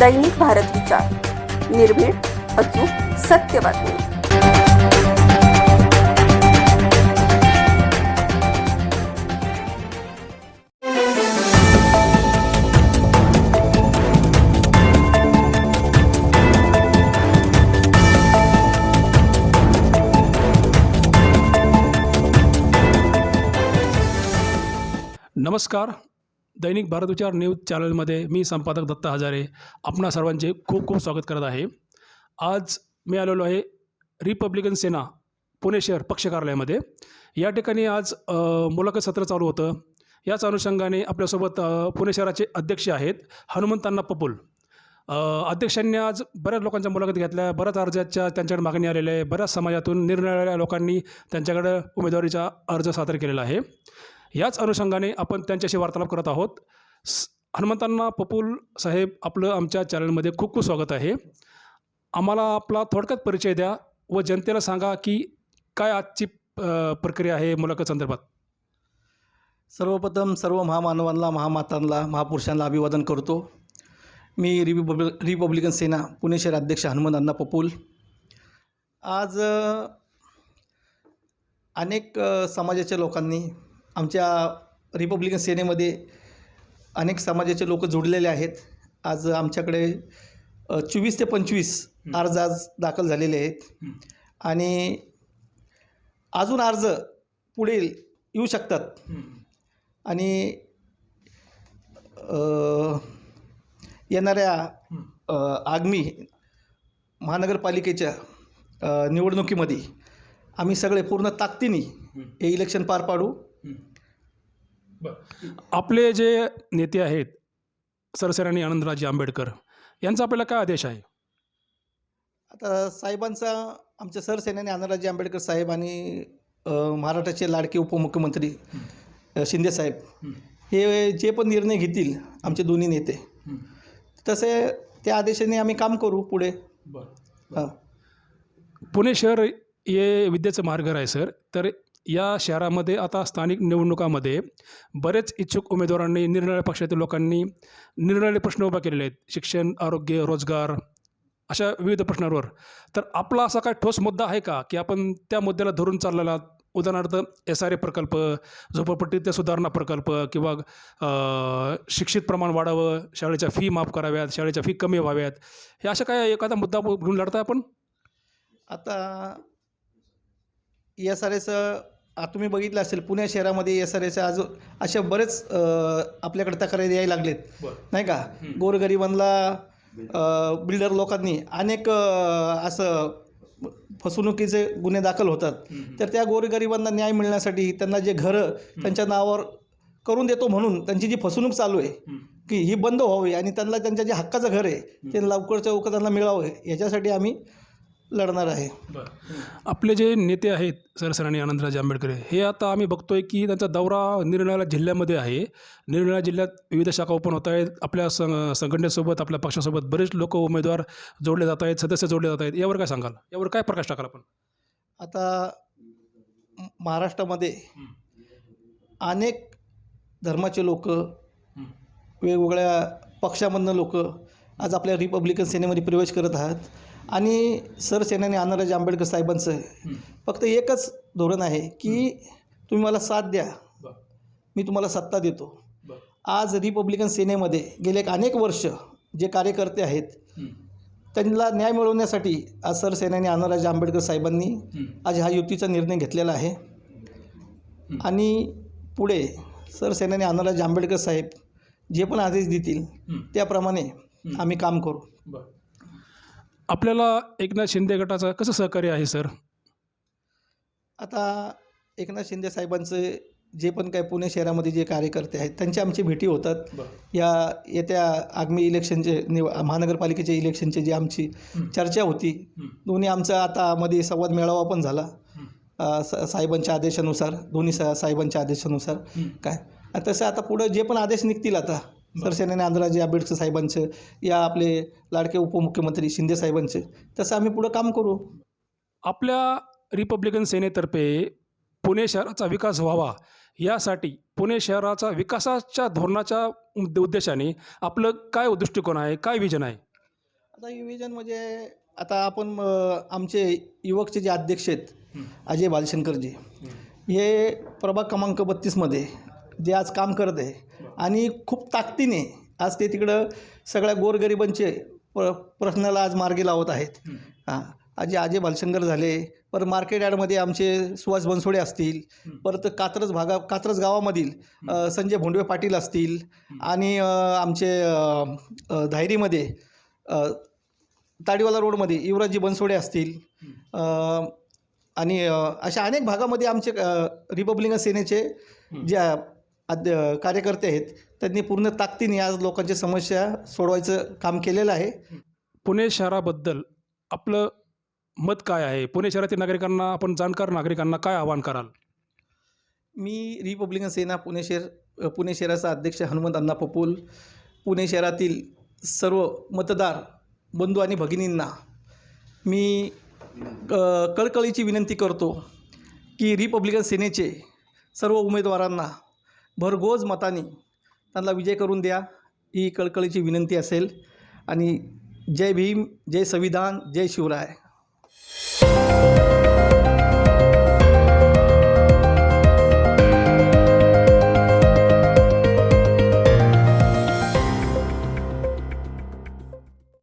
दैनिक भारत विचार, निर्भीड, अचूक, सत्य बातमी. नमस्कार. दैनिक भारत विचार न्यूज चॅनलमध्ये मी संपादक दत्ता हजारे आपणा सर्वांचे खूप खूप स्वागत करत आहे. आज मी आलेलो आहे रिपब्लिकन सेना पुणे शहर पक्ष कार्यालयामध्ये. या ठिकाणी आज मुलाखत सत्र चालू होतं. याच अनुषंगाने आपल्यासोबत पुणे शहराचे अध्यक्ष आहेत हनुमंतांना पपूल. अध्यक्षांनी आज बऱ्याच लोकांच्या मुलाखत घेतल्या. बऱ्याच अर्जाच्या त्यांच्याकडे मागणी आलेल्या आहे. बऱ्याच समाजातून निरनिराळ्या लोकांनी त्यांच्याकडे उमेदवारीचा अर्ज सादर केलेला आहे. याच अनुषंगाने आपण त्यांच्याशी वार्तालाप करत आहोत. हनुमंतांना पपूल साहेब, आपलं आमच्या चॅनलमध्ये खूप खूप स्वागत आहे. आम्हाला आपला थोडक्यात परिचय द्या व जनतेला सांगा की काय आजची प्रक्रिया आहे मुलाखत संदर्भात. सर्वप्रथम सर्व महामानवांना, महामातांना, महापुरुषांना अभिवादन करतो. मी रिपब्लिकन सेना पुणे शहर अध्यक्ष हनुमंतांना पपूल. आज अनेक समाजाच्या लोकांनी आमच्या रिपब्लिकन सेनेमध्ये अनेक समाजाचे लोक जोडलेले आहेत. आज आमच्याकडे 24 ते 25 अर्ज आज दाखल झालेले आहेत आणि अजून अर्ज पुढे येऊ शकतात. आणि येणाऱ्या आगामी महानगरपालिकेच्या निवडणुकीमध्ये आम्ही सगळे पूर्ण ताकदीने हे इलेक्शन पार पाडू. आपले जे नेते आहेत सरसेनानी आनंदराजे आंबेडकर यांचा आपल्याला काय आदेश आहे? आता साहेबांचा, आमच्या सरसेनानी आनंदराजे आंबेडकर साहेब आणि महाराष्ट्राचे लाडके उपमुख्यमंत्री शिंदे साहेब हे जे पण निर्णय घेतील आमचे दोन्ही नेते, तसे त्या आदेशाने आम्ही काम करू पुढे. हां, पुणे शहर हे विद्येचं माहेरघर आहे सर. तर या शहरामध्ये आता स्थानिक निवडणुकामध्ये बरेच इच्छुक उमेदवारांनी, निरनिराळ्या पक्षातील लोकांनी निरनिराळे प्रश्न उभा केलेले आहेत. शिक्षण, आरोग्य, रोजगार अशा विविध प्रश्नांवर. तर आपला असा काय ठोस मुद्दा आहे का की आपण त्या मुद्द्याला धरून चाललेला? उदाहरणार्थ SRA प्रकल्प, झोपडपट्टीतील सुधारणा प्रकल्प, किंवा शिक्षित प्रमाण वाढावं, शाळेच्या फी माफ कराव्यात, शाळेच्या फी कमी व्हाव्यात, हे अशा काय एखादा मुद्दा घेऊन लढताय आपण? आता SRAचं तुम्ही बघितलं असेल, पुणे शहरामध्ये SRAचं आज अशा बरेच आपल्याकडे तक्रारी यायला लागलेत, नाही का. गोरगरिबांना बिल्डर लोकांनी अनेक असं फसवणुकीचे गुन्हे दाखल होतात. तर त्या गोरगरिबांना न्याय मिळण्यासाठी त्यांना जे घरं त्यांच्या नावावर करून देतो म्हणून त्यांची जी फसवणूक चालू आहे की ही बंद व्हावी आणि त्यांना त्यांच्या जे हक्काचं घर आहे ते लवकरच्या लवकर त्यांना मिळावं, याच्यासाठी आम्ही लढणार आहे. आपले जे नेते आहेत सरसेनानी आनंदराजे आंबेडकर, हे आता आम्ही बघतोय की त्यांचा दौरा निरनिराळ्या जिल्ह्यामध्ये आहे. निरनिराळ्या जिल्ह्यात विविध शाखा ओपन होत आहेत. आपल्या संघटनेसोबत, आपल्या पक्षासोबत बरेच लोक उमेदवार जोडले जात आहेत, सदस्य जोडले जात आहेत. यावर काय सांगाल? यावर काय प्रकाश टाकाल आपण? आता महाराष्ट्रामध्ये अनेक धर्माचे लोक, वेगवेगळ्या पक्षामधनं लोक आज आपल्या रिपब्लिकन सेनेमध्ये प्रवेश करत आहात. आणि सरसेनानी आनंदराजे आंबेडकर साहेबांचं फक्त एकच धोरण आहे की तुम्ही मला साथ द्या, मी तुम्हाला सत्ता देतो. आज रिपब्लिकन सेनेमध्ये गेले अनेक वर्ष जे कार्यकर्ते आहेत त्यांना न्याय मिळवण्यासाठी आज सरसेनानी आनंदराजे आंबेडकर साहेबांनी आज हा युतीचा निर्णय घेतलेला आहे. आणि पुढे सरसेनानी आनंदराजे आंबेडकर साहेब जे पण आदेश देतील त्याप्रमाणे आम्ही काम करू. आपल्याला एकनाथ शिंदे गटाचं कसं सहकार्य आहे सर? आता एकनाथ शिंदे साहेबांचं जे पण काय पुणे शहरामध्ये जे कार्यकर्ते आहेत त्यांची आमची भेटी होतात. या येत्या आगामी इलेक्शनचे महानगरपालिकेच्या इलेक्शनचे जी आमची चर्चा होती, दोन्ही आमचा आता मध्ये संवाद मेळावा पण झाला साहेबांच्या आदेशानुसार, दोन्ही साहेबांच्या आदेशानुसार. काय तसं आता पुढं जे पण आदेश निघतील आता सरसेनानी आनंदराजे आंबेडकर साहेबांचं, या आपले लाडके उपमुख्यमंत्री शिंदे साहेबांचं, तसं आम्ही पुढं काम करू. आपल्या रिपब्लिकन सेनेतर्फे पुणे शहराचा विकास व्हावा यासाठी पुणे शहराचा विकासाच्या धोरणाच्या उद्देशाने आपलं काय दृष्टिकोन आहे, काय विजन आहे? आता विवेचन म्हणजे आता आपण आमचे युवकचे जे अध्यक्ष आहेत अजय बालशंकरजी, हे प्रभाग क्रमांक 32मध्ये जे आज काम करत आहे आणि खूप ताकदीने आज ते तिकडं सगळ्या गोरगरिबांचे प्रश्नाला आज मार्गी लावत आहेत. अजय बालशंकर झाले, परत मार्केट यार्डमध्ये आमचे सुहास बनसोडे असतील, परत कात्रज गावामधील संजय भोंडवे पाटील असतील, आणि आमचे धायरीमध्ये ताडीवाला रोडमध्ये युवराजजी बनसोडे असतील, आणि अशा अनेक भागामध्ये आमचे रिपब्लिकन सेनेचे जे कार्यकर्ते आहेत त्यांनी पूर्ण ताकदीने आज लोकांच्या समस्या सोडवायचं काम केलेलं आहे. पुणे शहराबद्दल आपलं मत काय आहे? पुणे शहरातील नागरिकांना, आपण जाणकार नागरिकांना काय आवाहन कराल? मी रिपब्लिकन सेना पुणे शहराचा अध्यक्ष हनुमंत अण्णा पपूल, पुणे शहरातील सर्व मतदार बंधू आणि भगिनींना मी कळकळीची विनंती करतो की रिपब्लिकन सेनेचे सर्व उमेदवारांना भरघोस मताने त्यांना विजय करून द्या, ही कळकळीची विनंती असेल. आणि जय भीम, जय संविधान, जय शिवराय.